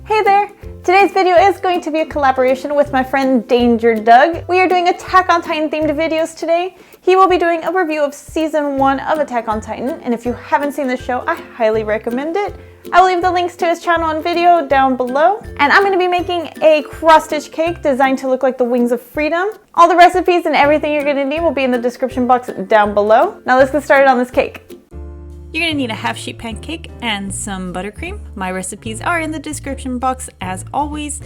Hey there! Today's video is going to be a collaboration with my friend DangerDoug. We are doing Attack on Titan themed videos today. He will be doing a review of Season 1 of Attack on Titan, and if you haven't seen the show, I highly recommend it. I will leave the links to his channel and video down below. And I'm going to be making a cross-stitch cake designed to look like the wings of freedom. All the recipes and everything you're going to need will be in the description box down below. Now let's get started on this cake. You're going to need a half sheet pancake and some buttercream. My recipes are in the description box as always.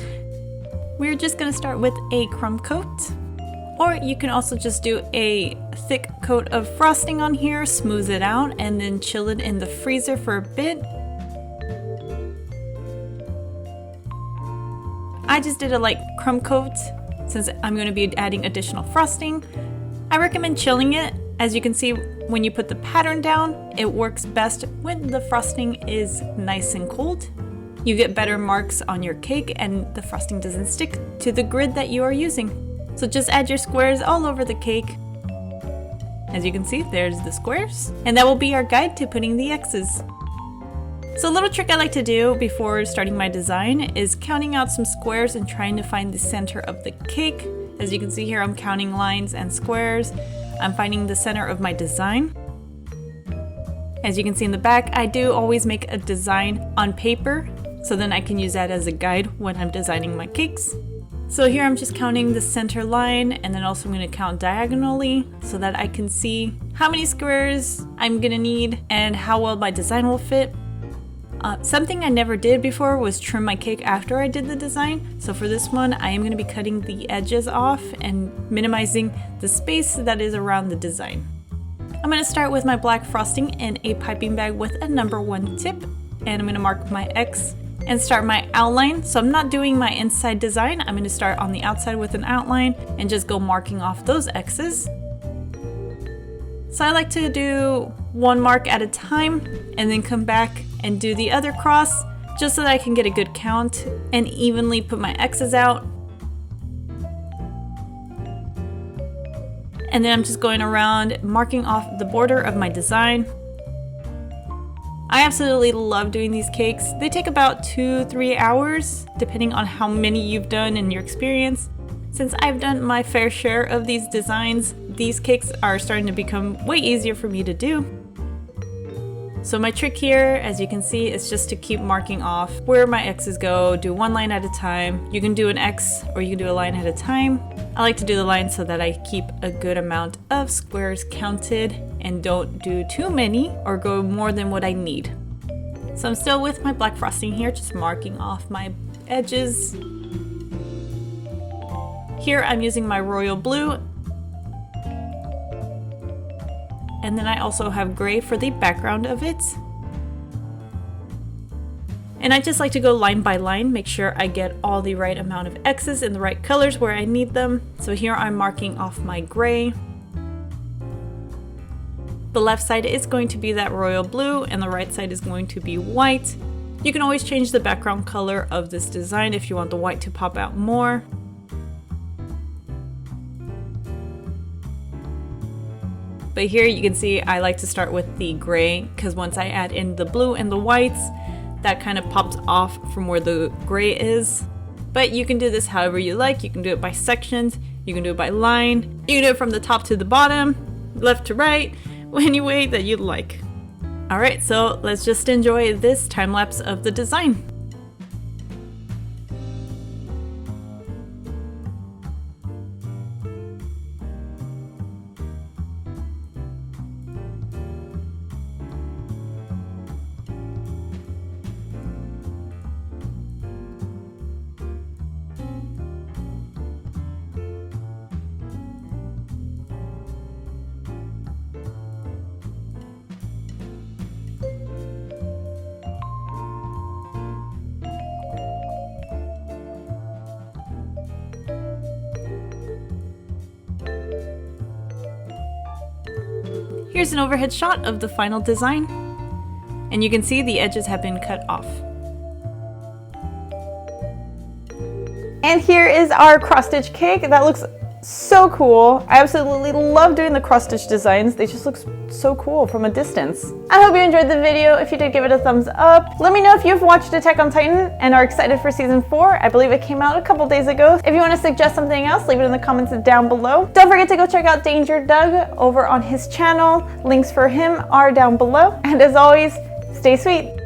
We're just going to start with a crumb coat. Or you can also just do a thick coat of frosting on here, smooth it out, and then chill it in the freezer for a bit. I just did a light crumb coat since I'm going to be adding additional frosting. I recommend chilling it. As you can see, when you put the pattern down, it works best when the frosting is nice and cold. You get better marks on your cake and the frosting doesn't stick to the grid that you are using. So just add your squares all over the cake. As you can see, there's the squares. And that will be our guide to putting the X's. So a little trick I like to do before starting my design is counting out some squares and trying to find the center of the cake. As you can see here, I'm counting lines and squares. I'm finding the center of my design. As you can see in the back, I do always make a design on paper, so then I can use that as a guide when I'm designing my cakes. So here I'm just counting the center line, and then also I'm going to count diagonally so that I can see how many squares I'm going to need and how well my design will fit. Something I never did before was trim my cake after I did the design. So for this one, I am going to be cutting the edges off and minimizing the space that is around the design. I'm going to start with my black frosting in a piping bag with a #1 tip. And I'm going to mark my X and start my outline. So I'm not doing my inside design. I'm going to start on the outside with an outline and just go marking off those X's. So I like to do one mark at a time and then come back and do the other cross just so that I can get a good count and evenly put my X's out. And then I'm just going around marking off the border of my design. I absolutely love doing these cakes. They take about 2-3 hours depending on how many you've done in your experience. Since I've done my fair share of these designs, these cakes are starting to become way easier for me to do. So my trick here, as you can see, is just to keep marking off where my X's go, do one line at a time. You can do an X or you can do a line at a time. I like to do the line so that I keep a good amount of squares counted and don't do too many or go more than what I need. So I'm still with my black frosting here, just marking off my edges. Here I'm using my royal blue. And then I also have gray for the background of it. And I just like to go line by line, make sure I get all the right amount of X's in the right colors where I need them. So here I'm marking off my gray. The left side is going to be that royal blue and the right side is going to be white. You can always change the background color of this design if you want the white to pop out more. But here you can see I like to start with the gray because once I add in the blue and the whites, that kind of pops off from where the gray is. But you can do this however you like. You can do it by sections, you can do it by line, you can do it from the top to the bottom, left to right, any way that you'd like. Alright, so let's just enjoy this time lapse of the design. Here's an overhead shot of the final design, and you can see the edges have been cut off. And here is our cross-stitch cake. That looks so cool. I absolutely love doing the cross stitch designs. They just look so cool from a distance. I hope you enjoyed the video. If you did, give it a thumbs up. Let me know if you've watched Attack on Titan and are excited for season 4. I believe it came out a couple days ago. If you want to suggest something else, leave it in the comments down below. Don't forget to go check out Danger Doug over on his channel. Links for him are down below. And as always, stay sweet.